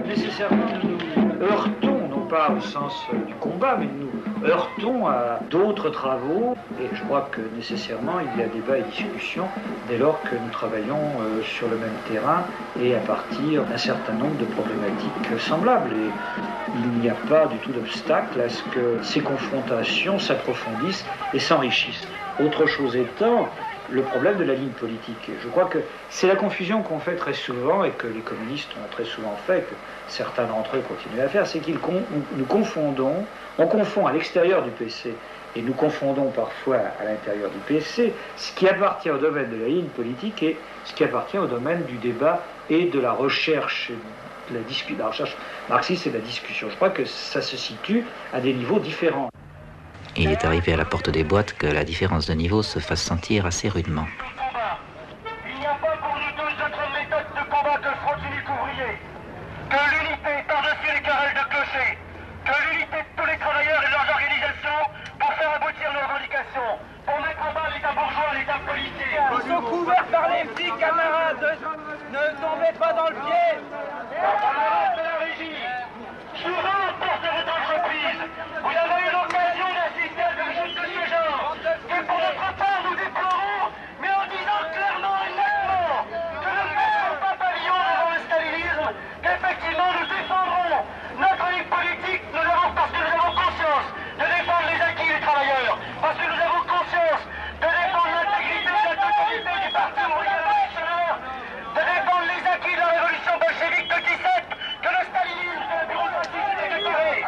nécessairement nous nous heurtons, non pas au sens du combat, mais nous heurtons à d'autres travaux. Et je crois que nécessairement il y a débat et discussion dès lors que nous travaillons sur le même terrain et à partir d'un certain nombre de problématiques semblables. Et il n'y a pas du tout d'obstacle à ce que ces confrontations s'approfondissent et s'enrichissent. Autre chose étant, le problème de la ligne politique. Je crois que c'est la confusion qu'on fait très souvent et que les communistes ont très souvent fait, que certains d'entre eux continuent à faire, c'est nous confondons, on confond à l'extérieur du PC et nous confondons parfois à l'intérieur du PC ce qui appartient au domaine de la ligne politique et ce qui appartient au domaine du débat et de la recherche, la recherche marxiste et de la discussion. Je crois que ça se situe à des niveaux différents. Il est arrivé à la porte des boîtes que la différence de niveau se fasse sentir assez rudement. Il n'y a pas pour nous deux autre méthode de combat que le front unique ouvrier, que l'unité par-dessus les querelles de clocher, que l'unité de tous les travailleurs et de leurs organisations pour faire aboutir nos revendications, pour mettre en bas l'État bourgeois, l'État policier. Ils sont couverts par les flics, camarades. Ne tombez pas dans le pied. Camarades de la régie, souvent aux portes de votre entreprise, vous avez eu l'occasion d'assister à quelque chose de ce genre, que pour notre part nous déplorons, mais en disant clairement et nettement que nous ne baisserons pas pavillon devant le stalinisme, qu'effectivement nous défendrons notre ligne politique, parce que nous avons conscience de défendre les acquis des travailleurs, parce que nous avons conscience de défendre l'intégrité de la totalité du Parti ouvrier révolutionnaire, de défendre les acquis de la révolution bolchevique de 17, que le stalinisme, que la bureaucratie s'est déclarée.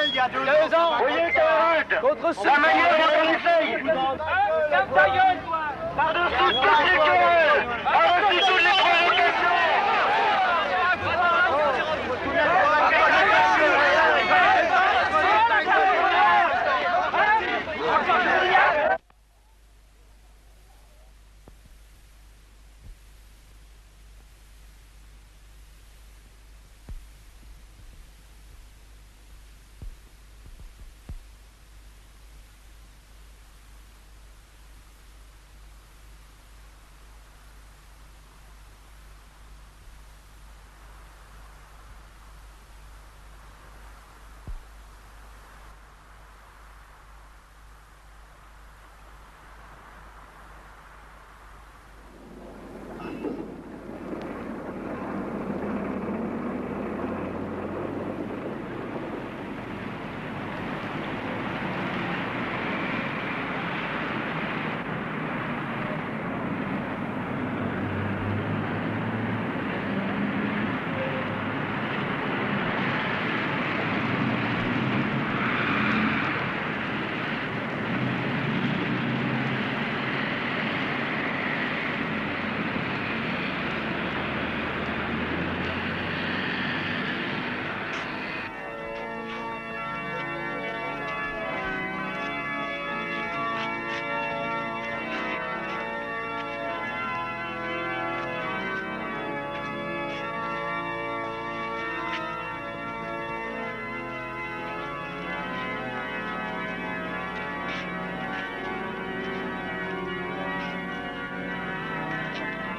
Il y a 2 ans, Voyez, camarades, la manière dont on essaye, par-dessus toutes les querelles, par-dessus toutes les provocations,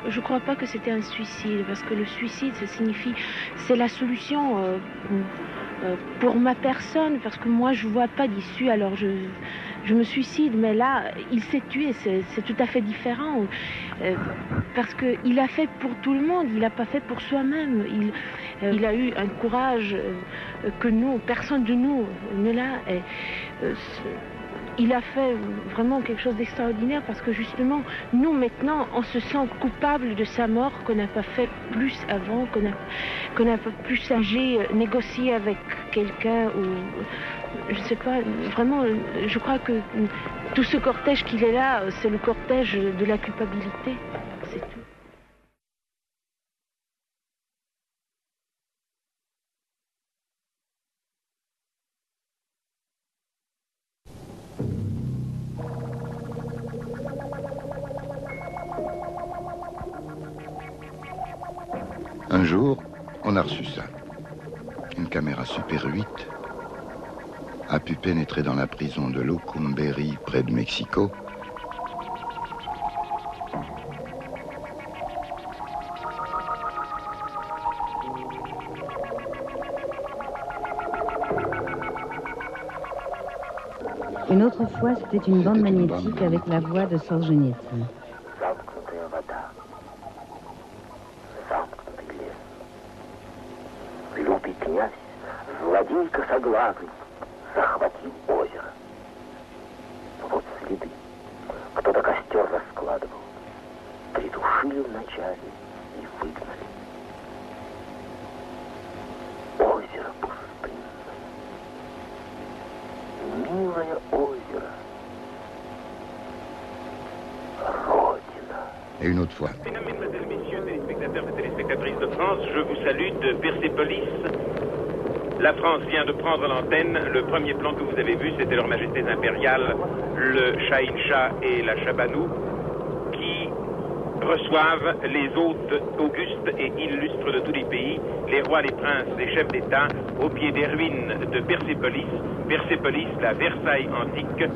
Je ne crois pas que c'était un suicide, parce que le suicide, ça signifie, c'est la solution pour ma personne, parce que moi, je ne vois pas d'issue, alors je me suicide, mais là, il s'est tué, c'est tout à fait différent, parce qu'il a fait pour tout le monde, il n'a pas fait pour soi-même, il a eu un courage que nous, personne de nous ne l'a. Il a fait vraiment quelque chose d'extraordinaire parce que justement, nous maintenant, on se sent coupable de sa mort, qu'on n'a pas fait plus avant, qu'on n'a pas plus agi, négocier avec quelqu'un ou je sais pas, vraiment, je crois que tout ce cortège qu'il est là, c'est le cortège de la culpabilité, c'est tout. Un jour, on a reçu ça. Une caméra Super 8 a pu pénétrer dans la prison de Lecumberri, près de Mexico. Une autre fois, c'était une bande magnétique avec la voix de Solzhenitsyn. захватил озеро. Вот следы. Кто-то костер раскладывал. Придушили вначале и выгнали. Озеро пустынное. Милое озеро. Родина. Et une autre fois. Mesdames, Mesdemoiselles, Messieurs, téléspectateurs et téléspectatrices de France, je vous salue de Persépolis. La France vient de prendre l'antenne. Le premier plan que vous avez vu, c'était Leurs Majestés impériales, le Shahin-Shah et la Shabanou, qui reçoivent les hôtes augustes et illustres de tous les pays, les rois, les princes, les chefs d'État, au pied des ruines de Persépolis. Persépolis, la Versailles antique.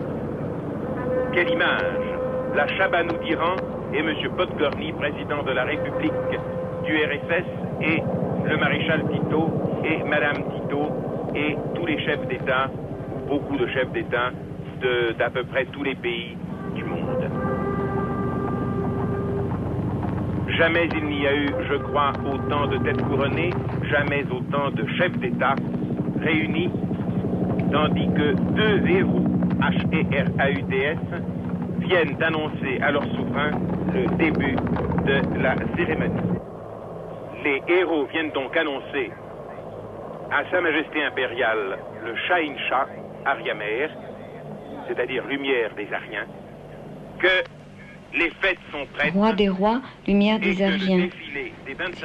Quelle image! La Shabanou d'Iran et M. Podgorny, président de la République du RSS, et le maréchal Tito et Madame Tito et tous les chefs d'État, beaucoup de chefs d'État d'à peu près tous les pays du monde. Jamais il n'y a eu, je crois, autant de têtes couronnées, jamais autant de chefs d'État réunis, tandis que deux héros, H-E-R-A-U-T-S, viennent d'annoncer à leur souverain le début de la cérémonie. Les héros viennent donc annoncer à Sa Majesté impériale le Shahin-Shah, Ariamer, c'est-à-dire lumière des Ariens, que les fêtes sont prêtes. Roi des rois, lumière des Ariens.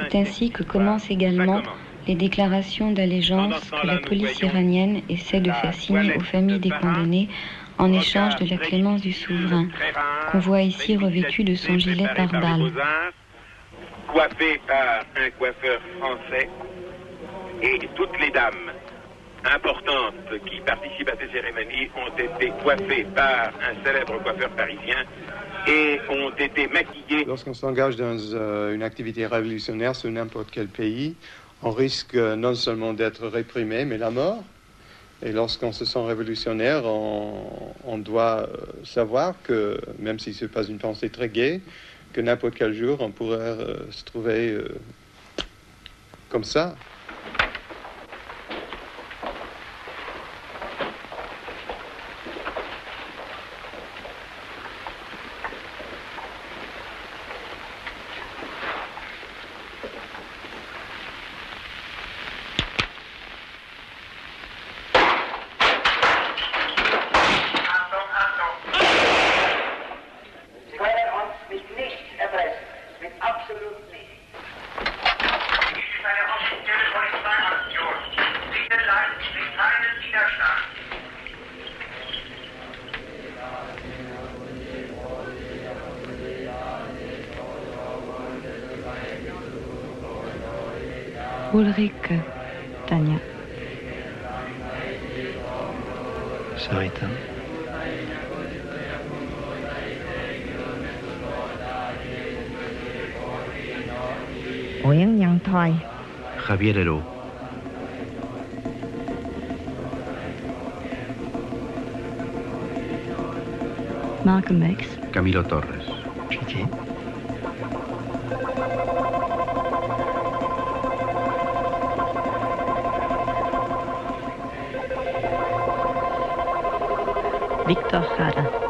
C'est ainsi que commencent également les déclarations d'allégeance que la police iranienne essaie de faire signer aux familles des condamnés en échange de la clémence du souverain, qu'on voit ici revêtu de son gilet pare-balles. Coiffé par un coiffeur français, et toutes les dames importantes qui participent à ces cérémonies ont été coiffées par un célèbre coiffeur parisien et ont été maquillées. Lorsqu'on s'engage dans une activité révolutionnaire sur n'importe quel pays, on risque non seulement d'être réprimé, mais la mort. Et lorsqu'on se sent révolutionnaire, on doit savoir que, même si ce n'est pas une pensée très gaie, que n'importe quel jour, on pourrait se trouver comme ça. Ulrike, Tania. Sarita. Nguyễn Nhân Thoại. Javier Heró. Malcolm X. Camilo Torres. Chichi. Victor Jara.